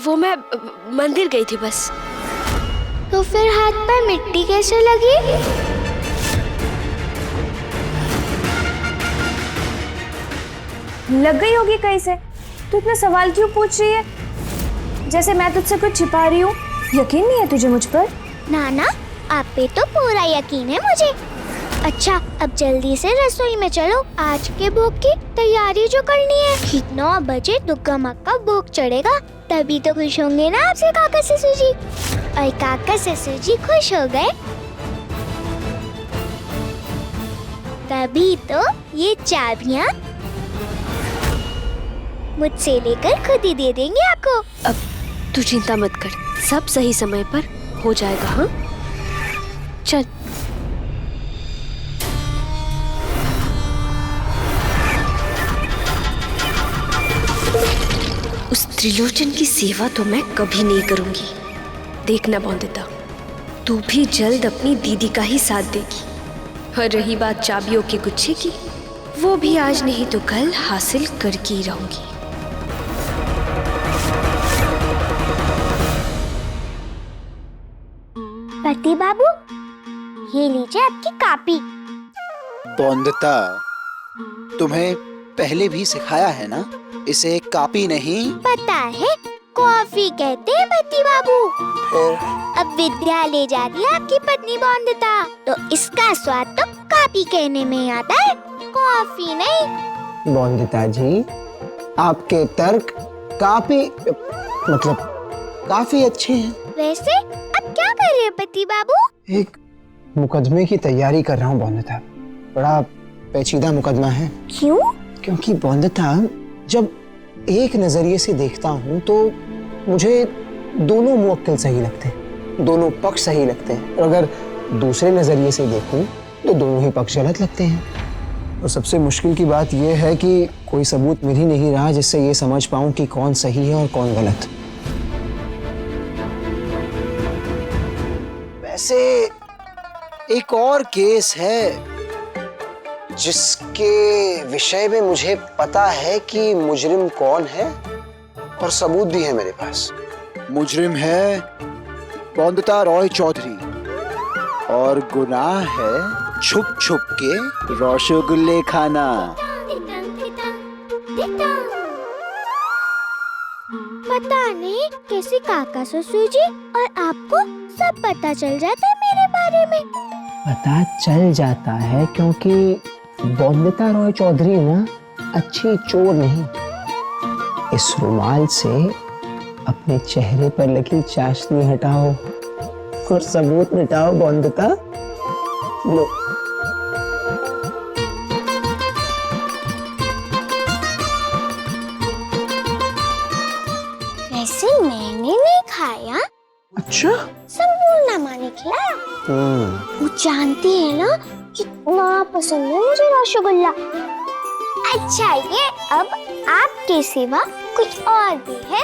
वो मैं मंदिर गई थी बस। तो फिर हाथ पर मिट्टी कैसे लगी? लग गई होगी कहीं से। तू इतना सवाल क्यों पूछ रही है, जैसे मैं तुझसे कुछ छिपा रही हूँ। यकीन नहीं है तुझे मुझ पर? नाना, आप पे तो पूरा यकीन है मुझे। अच्छा, अब जल्दी से रसोई में चलो, आज के भोग की तैयारी जो करनी है। 9 बजे दुर्गा माँ का भोग चढ़ेगा, तभी तो खुश होंगे ना आपसे काका ससुर जी। और काका ससुर जी खुश हो गए तभी तो ये चाबियाँ मुझसे लेकर खुद ही दे देंगे आपको। अब तू चिंता मत कर, सब सही समय पर हो जाएगा। हाँ चल। उस त्रिलोचन की सेवा तो मैं कभी नहीं करूंगी। देखना बौंदिता, तू भी जल्द अपनी दीदी का ही साथ देगी। और रही बात चाबियों के गुच्छे की, वो भी आज नहीं तो कल हासिल करके ही रहूंगी। पति बाबू, ये लीजिए आपकी कॉपी। बौंदिता, तुम्हें पहले भी सिखाया है ना, इसे कॉपी नहीं पता है, कॉफी कहते हैं पति बाबू। फिर अब विद्यालय जा रही है आपकी पत्नी बौंदिता, तो इसका स्वाद तो कॉफी कहने में आता है, कॉफी नहीं। बौंदिता जी, आपके तर्क काफी अच्छे हैं। वैसे अब क्या कर रहे हैं पति बाबू? एक मुकदमे की तैयारी कर रहा हूँ बौंदिता। बड़ा पेचीदा मुकदमा है। क्यों? क्योंकि बौंदिता, जब एक नजरिए से देखता हूँ तो मुझे दोनों मुवक्किल सही लगते हैं, दोनों पक्ष सही लगते हैं। और अगर दूसरे नजरिए से देखूं तो दोनों ही पक्ष गलत लगते हैं। और सबसे मुश्किल की बात यह है कि कोई सबूत मिल ही नहीं रहा जिससे ये समझ पाऊं कि कौन सही है और कौन गलत। वैसे एक और केस है जिसके विषय में मुझे पता है कि मुजरिम कौन है और सबूत भी है मेरे पास। मुजरिम है बौंदिता रॉय चौधरी और गुनाह है छुप छुप के रसगुल्ले खाना। पता नहीं कैसे काका ससुर जी और आपको सब पता चल जाता है मेरे बारे में। पता चल जाता है क्योंकि बौंदिता रॉय चौधरी ना अच्छी चोर नहीं। इस रुमाल से अपने चेहरे पर लगी चाशनी हटाओ और सबूत मिटाओ बौंदिता। लो। वैसे मैंने नहीं खाया। अच्छा? संपूर्ण माने खिलाया। वो जानती है ना कितना पसंद है मुझे रसगुल्ला। अच्छा, ये अब आपके सिवा कुछ और भी है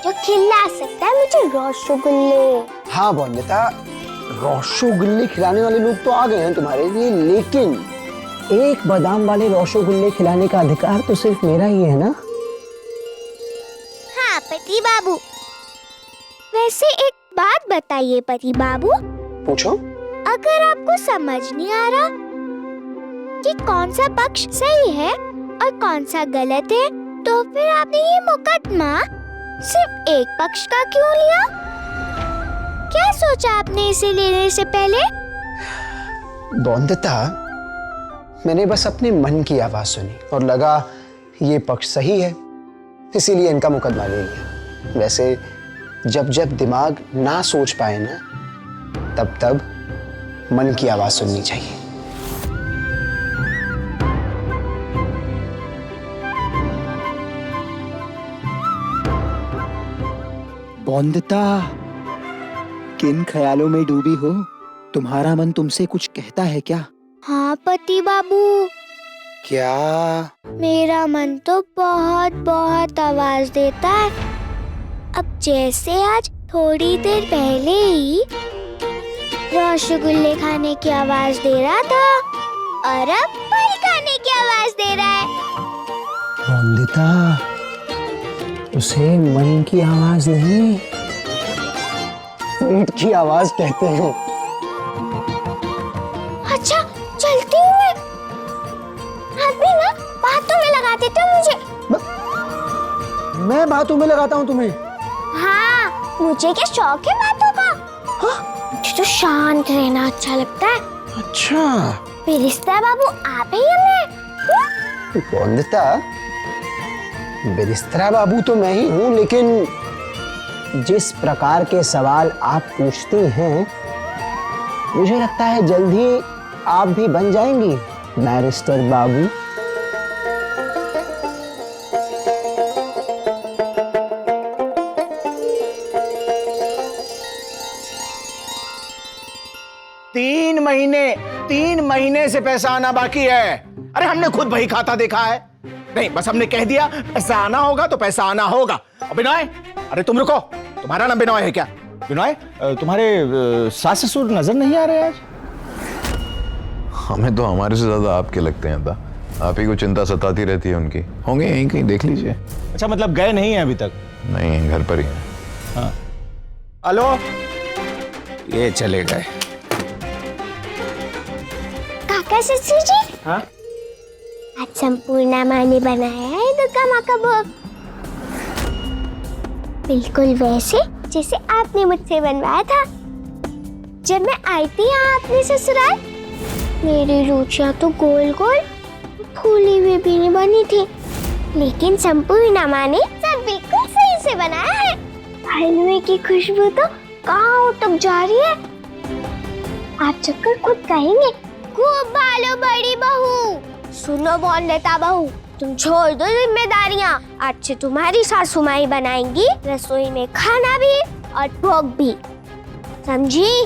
जो खिला सकता है मुझे रसगुल्ले। हाँ बौंदिता, रसगुल्ले खिलाने वाले लोग तो आ गए हैं तुम्हारे लिए, लेकिन एक बादाम वाले रसगुल्ले खिलाने का अधिकार तो सिर्फ मेरा ही है ना। हाँ पति बाबू। वैसे एक बात बताइए पति बाबू। पूछो। अगर आपको समझ नहीं आ रहा कि कौन सा पक्ष सही है और कौन सा गलत है, तो फिर आपने ये मुकदमा सिर्फ एक पक्ष का क्यों लिया? क्या सोचा आपने इसे लेने से पहले? बौंदिता, मैंने बस अपने मन की आवाज सुनी और लगा ये पक्ष सही है, इसीलिए इनका मुकदमा ले लिया। वैसे जब जब दिमाग ना सोच पाए ना, तब तब मन की आवाज सुननी चाहिए। बौंदिता, किन ख्यालों में डूबी हो? तुम्हारा मन तुमसे कुछ कहता है क्या? हाँ पति बाबू। क्या? मेरा मन तो बहुत बहुत आवाज देता है। अब जैसे आज थोड़ी देर पहले ही रसगुल्ले खाने की आवाज दे रहा था और अब फल खाने की आवाज दे रहा है। बौंदिता, उसे मन की आवाज नहीं, पेट की आवाज कहते हैं। अच्छा चलती हूँ मैं। आप भी ना बातों में लगा देते हो मुझे। मैं बातों में लगाता हूँ तुम्हें? हाँ, मुझे क्या शौक है बातों का। मुझे तो शांत रहना अच्छा लगता है। अच्छा, बेरिस्ता बाबू आप ही हमें। बोंदिता, बेरिस्ता बाबू तो मैं ही हूँ, लेकिन जिस प्रकार के सवाल आप पूछती हैं, मुझे लगता है जल्द ही आप भी बन जाएंगी बैरिस्टर बाबू। तीन महीने से पैसा आना बाकी है। अरे हमने खुद वही खाता देखा है। नहीं, बस हमने कह दिया पैसा आना होगा तो पैसा आना होगा। और बिनोय, अरे तुम रुको, तुम्हारा नाम बिनोय है क्या? बिनोय, तुम्हारे सास ससुर नजर नहीं आ रहे आज? हमें तो हमारे से ज्यादा आपके लगते हैं था। आप ही को चिंता सताती रहती है उनकी। होंगे यहीं कहीं, देख लीजिए। अच्छा, मतलब गए नहीं है अभी तक? नहीं, घर पर ही है। हाँ। हेलो, ये चले गए। काका ससुर जी, हाँ? आज संपूर्णा माँ ने बनाया है दुर्गा माँ का भोग, बिल्कुल वैसे जैसे आपने मुझसे बनवाया था जब मैं आई थी यहाँ अपने ससुराल। मेरी रुचियाँ तो गोल गोल फूली हुई भी नहीं बनी थी, लेकिन संपूर्णा माँ ने सब बिल्कुल सही से बनाया है। हलवे की खुशबू तो गाँव तक जा रही है। आप चक्कर खुद कहेंगे, खूब भालो बड़ी बहू। सुनो बोंदिता बहू, तुम छोड़ दो जिम्मेदारियाँ। आज से तुम्हारी सासू माँ ही बनाएंगी रसोई में खाना भी और भोग भी, समझी?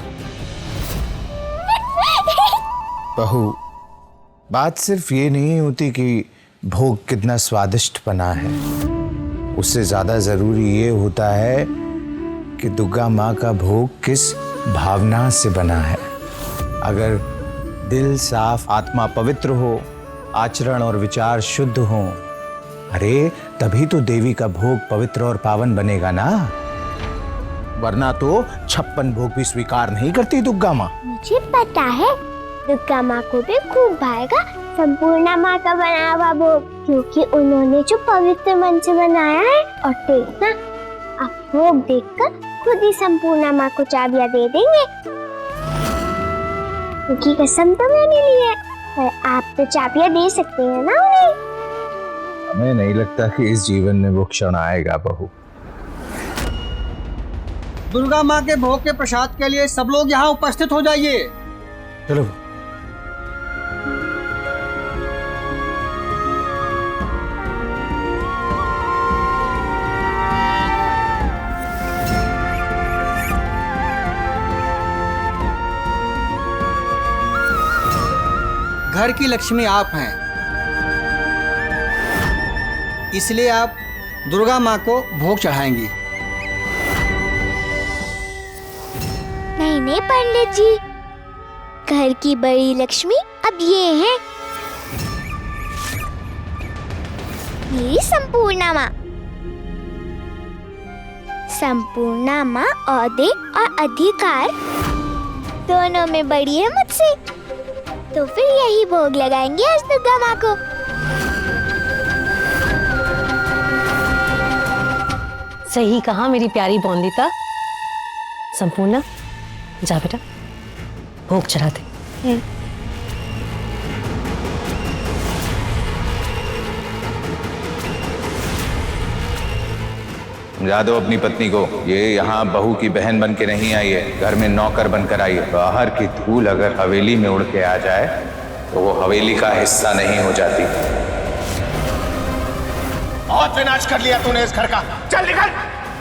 बहू, बात सिर्फ ये नहीं होती कि भोग कितना स्वादिष्ट बना है, उससे ज्यादा जरूरी ये होता है कि दुर्गा माँ का भोग किस भावना से बना है। अगर दिल साफ, आत्मा पवित्र हो, आचरण और विचार शुद्ध हो, अरे तभी तो देवी का भोग पवित्र और पावन बनेगा ना। वरना तो 56 भोग भी स्वीकार नहीं करती दुर्गा माँ। मुझे पता है दुर्गा माँ को भी खूब भाएगा संपूर्णा माँ का बनाया हुआ भोग, क्योंकि उन्होंने जो पवित्र मन से बनाया है। और देखना, आप भोग देखकर खुद ही संपूर्णा माँ को चाबियाँ दे देंगे, क्योंकि कसम तो मैंने ली है। पर आप तो चाबियाँ दे सकते हैं ना उन्हें। हमें नहीं लगता कि इस जीवन में वो क्षण आएगा बहू। दुर्गा माँ के भोग के प्रसाद के लिए सब लोग यहाँ उपस्थित हो जाइए। चलो। घर की लक्ष्मी आप हैं, इसलिए आप दुर्गा माँ को भोग चढ़ाएंगी। नहीं पंडित जी, घर की बड़ी लक्ष्मी अब ये है मेरी संपूर्णा माँ। संपूर्णा माँ औहदे और अधिकार दोनों में बड़ी है मुझसे, तो फिर यही भोग लगाएंगे आज दुर्गा माँ को। सही कहा मेरी प्यारी बोंदिता। संपूर्णा, जा बेटा, भोग चढ़ा दे। समझा दो अपनी पत्नी को, ये यहाँ बहू की बहन बन के नहीं आई है, घर में नौकर बनकर आई है। बाहर की धूल अगर हवेली में उड़ के आ जाए तो वो हवेली का हिस्सा नहीं हो जाती। बहुत विनाश कर लिया तूने इस घर का। चल निकल,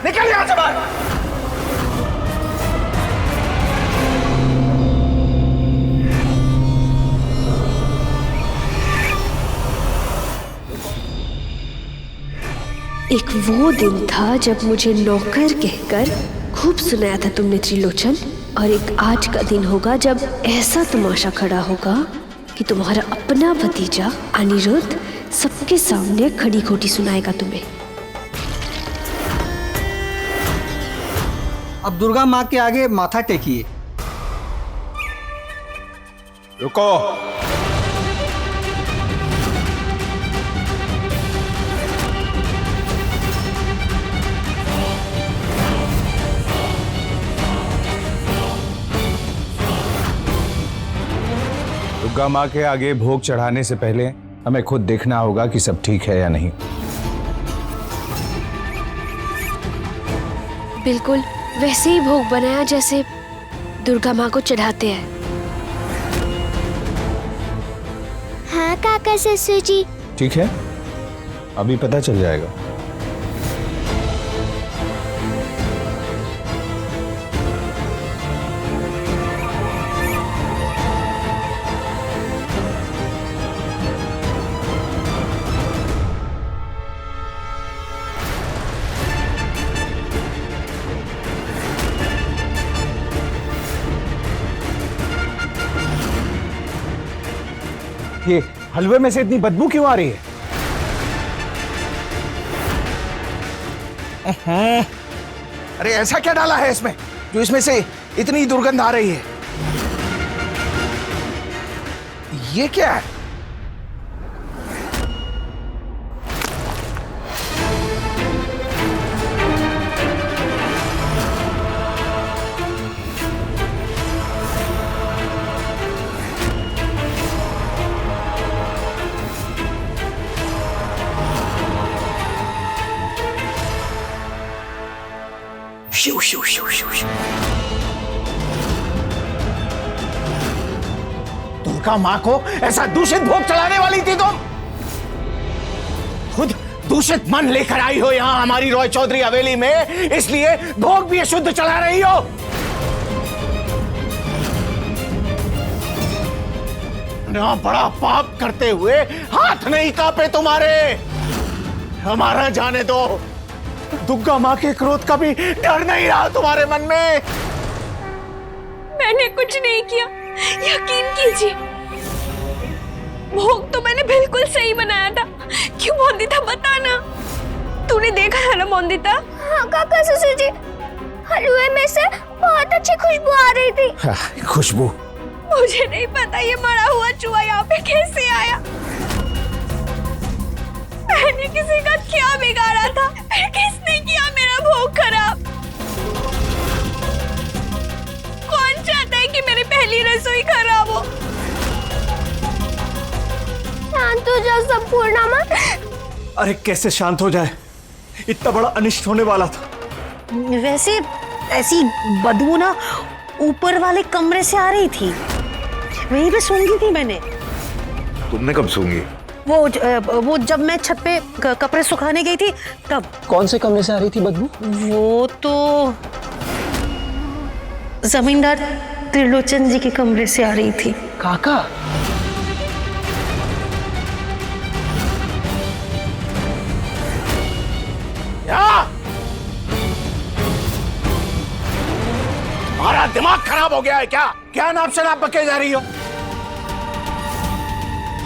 निकल यहाँ से बाहर। एक वो दिन था जब मुझे नौकर कहकर खूब सुनाया था तुमने त्रिलोचन, और एक आज का दिन होगा जब ऐसा तमाशा खड़ा होगा कि तुम्हारा अपना भतीजा अनिरुद्ध सबके सामने खड़ी खोटी सुनाएगा तुम्हें। अब दुर्गा माँ के आगे माथा टेकिए। रुको। दुर्गा माँ के आगे भोग चढ़ाने से पहले हमें खुद देखना होगा कि सब ठीक है या नहीं। बिल्कुल वैसे ही भोग बनाया जैसे दुर्गा माँ को चढ़ाते हैं। हाँ काका ससुर जी। ठीक है, अभी पता चल जाएगा। ये हलवे में से इतनी बदबू क्यों आ रही है? अरे ऐसा क्या डाला है इसमें जो इसमें से इतनी दुर्गंध आ रही है? ये क्या है? शिव शिव शिव शिव शिव। दुर्गा माँ को ऐसा दूषित भोग चढ़ाने वाली थी तुम? खुद दूषित मन लेकर आई हो यहाँ हमारी रॉय चौधरी हवेली में, इसलिए भोग भी अशुद्ध चढ़ा रही हो। ना बड़ा पाप करते हुए हाथ नहीं कांपे तुम्हारे। हमारा जाने दो, दुर्गा माँ के क्रोध का भी डर नहीं रहा तुम्हारे मन में। मैंने कुछ नहीं किया, यकीन कीजिए। भोग तो मैंने बिल्कुल सही बनाया था। क्यों मोंदिता बताना, तूने देखा था ना मोंदिता? हाँ काका ससुर जी, हलवे में से बहुत अच्छी खुशबू आ रही थी। खुशबू? मुझे नहीं पता ये मरा हुआ चूहा यहाँ पे कैसे आया। मैंने किसी का क्या बिगाड़ा था? फिर किसने किया मेरा भोग खराब? कौन चाहता है कि मेरी पहली रसोई खराब हो? शांत हो जाओ संपूर्णा माँ। अरे कैसे शांत हो जाए, इतना बड़ा अनिष्ट होने वाला था। वैसे ऐसी बदबू ना ऊपर वाले कमरे से आ रही थी, वहीं पे सूंघी थी मैंने। तुमने कब सूंघी? वो जब मैं छत पे कपड़े सुखाने गई थी तब। कौन से कमरे से आ रही थी बदबू? वो तो जमींदार त्रिलोचन जी के कमरे से आ रही थी। काका, तुम्हारा दिमाग खराब हो गया है क्या? क्या नाप शराब बके जा रही हो?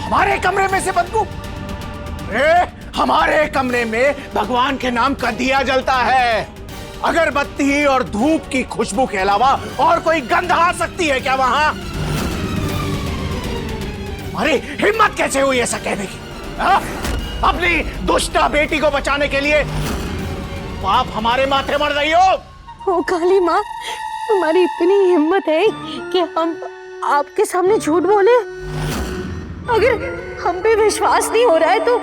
हमारे कमरे में से बदबू? हमारे कमरे में भगवान के नाम का दिया जलता है। अगरबत्ती और धूप की खुशबू के अलावा और कोई गंध आ सकती है क्या वहां? अरे हिम्मत कैसे हुई ऐसा कहने की? अपनी दुष्टा बेटी को बचाने के लिए आप हमारे माथे मर रही हो। ओ काली माँ, तुम्हारी इतनी हिम्मत है कि हम आपके सामने झूठ बोले? अगर हम पे विश्वास नहीं हो रहा है तो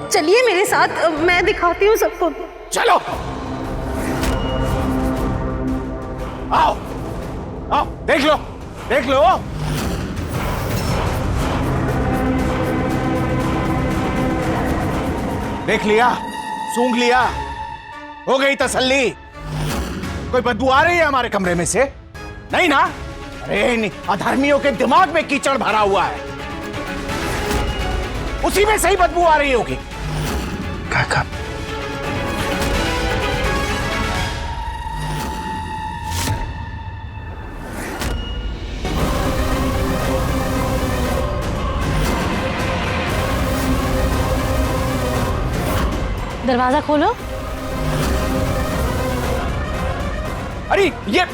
चलिए मेरे साथ, मैं दिखाती हूँ सबको। चलो आओ आओ, देख लो देख लो। देख लिया, सूंघ लिया, हो गई तसल्ली? कोई बदबू आ रही है हमारे कमरे में से? नहीं ना? अरे अधर्मियों के दिमाग में कीचड़ भरा हुआ है, उसी में सही बदबू आ रही होगी। काका, दरवाजा खोलो। अरे ये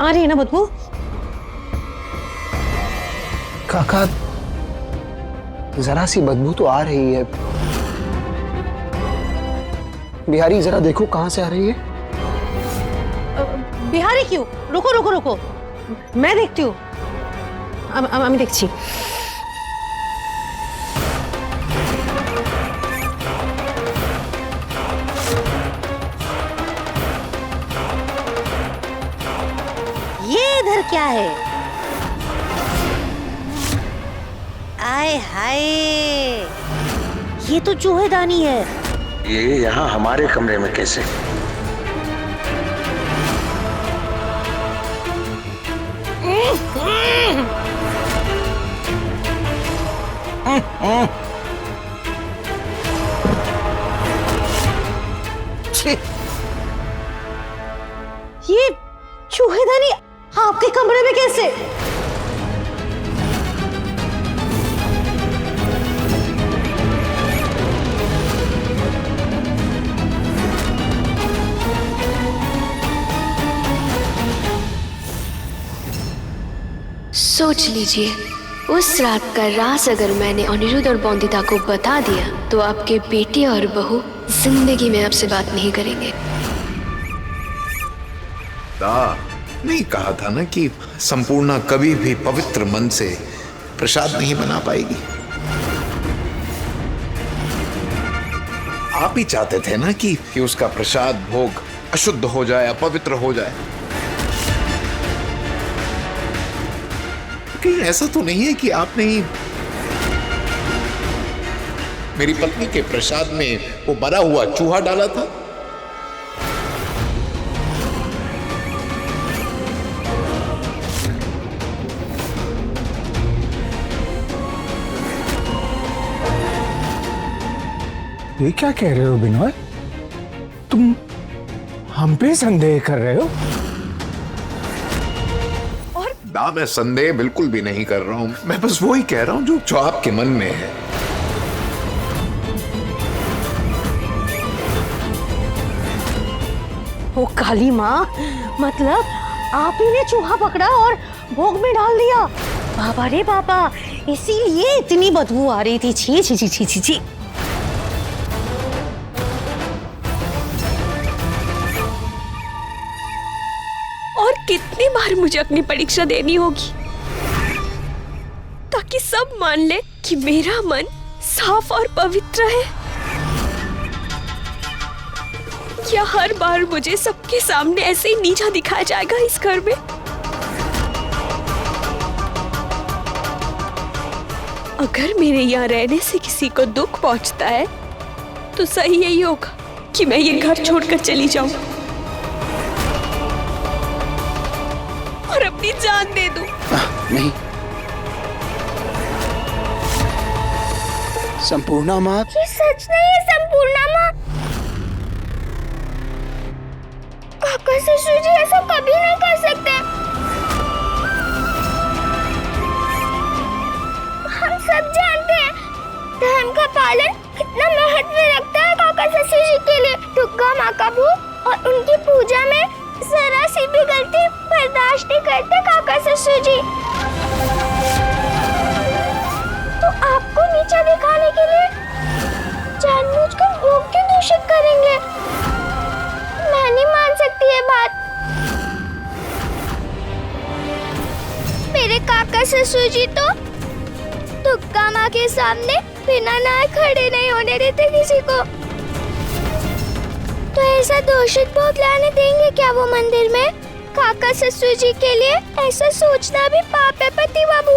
आ रही है ना बदबू? काका, जरा सी बदबू तो आ रही है। बिहारी जरा देखो कहां से आ रही है। बिहारी क्यों? रुको रुको रुको, मैं देखती हूँ। আমি দেখছি। ये इधर क्या है? आय हाय, ये तो चूहेदानी है। ये यहाँ हमारे कमरे में कैसे? ये चूहेदानी आपके कमरे में कैसे? सोच लीजिए, उस रात का राज अगर मैंने अनिरुद्ध और बौंदिता को बता दिया तो आपके बेटे और बहू जिंदगी में आपसे बात नहीं करेंगे। नहीं कहा था ना कि संपूर्णा कभी भी पवित्र मन से प्रसाद नहीं बना पाएगी। आप ही चाहते थे ना कि उसका प्रसाद भोग अशुद्ध हो जाए, अपवित्र हो जाए। कहीं ऐसा तो नहीं है कि आपने ही मेरी पत्नी के प्रसाद में वो मरा हुआ चूहा डाला था? ये क्या कह रहे हो बिनोय? तुम हम पे संदेह कर रहे हो? ना, मैं संदेह बिल्कुल भी नहीं कर रहा हूं। मैं बस वो ही कह रहा हूं जो आपके मन में है। ओ काली माँ, मतलब आप ही ने चूहा पकड़ा और भोग में डाल दिया? बाबा रे बाबा, इसीलिए इतनी बदबू आ रही थी। छी छी छी छी छी छी। और कितनी बार मुझे अपनी परीक्षा देनी होगी ताकि सब मान ले कि मेरा मन साफ और पवित्र है? क्या हर बार मुझे सबके सामने ऐसे ही नीचा दिखाया जाएगा इस घर में? अगर मेरे यहाँ रहने से किसी को दुख पहुंचता है तो सही यही होगा कि मैं ये घर छोड़कर चली जाऊं और अपनी जान दे दूं। नहीं, संपूर्णा माँ। ये सच नहीं है संपूर्णा माँ। काका ससुर जी ऐसा कभी नहीं कर सकते। हम सब जानते हैं धर्म का पालन कितना महत्व रखता है काका ससुर जी के लिए। दुर्गा माँ का भोग और उनकी पूजा में जरा सी भी गलती बर्दाश्त नहीं करते काका ससुर जी। तो आपको नीचा दिखाने के लिए जानबूझकर भोग क्यों दूषित करेंगे? मैं नहीं मान सकती ये बात। मेरे काका ससुर जी तो दुर्गा माँ के सामने बिना नहाए खड़े नहीं होने देते किसी को। तो ऐसा दूषित भोग लाने देंगे क्या वो मंदिर में? काका ससुर जी के लिए ऐसा सोचना भी पाप है पति बाबू।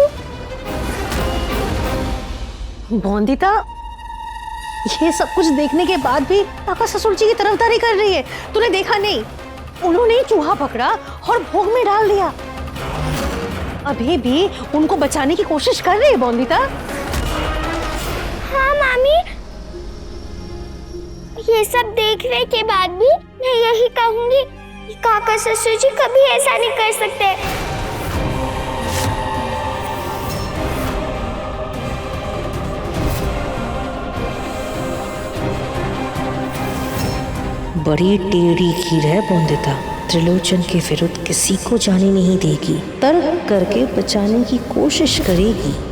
बौंदिता, ये सब कुछ देखने के बाद भी काका ससुर जी की तरफदारी कर रही है। तूने देखा नहीं, उन्होंने चूहा पकड़ा और भोग में डाल दिया। अभी भी उनको बचाने की कोशिश कर रही है बौंदिता। हाँ मामी, ये सब देखने के बाद भी मैं यही कहूंगी काका ससुर जी कभी ऐसा नहीं कर सकते। बड़ी टेढ़ी कीर है बॉन्दिता, त्रिलोचन के विरुद्ध किसी को जाने नहीं देगी, तर्क करके बचाने की कोशिश करेगी।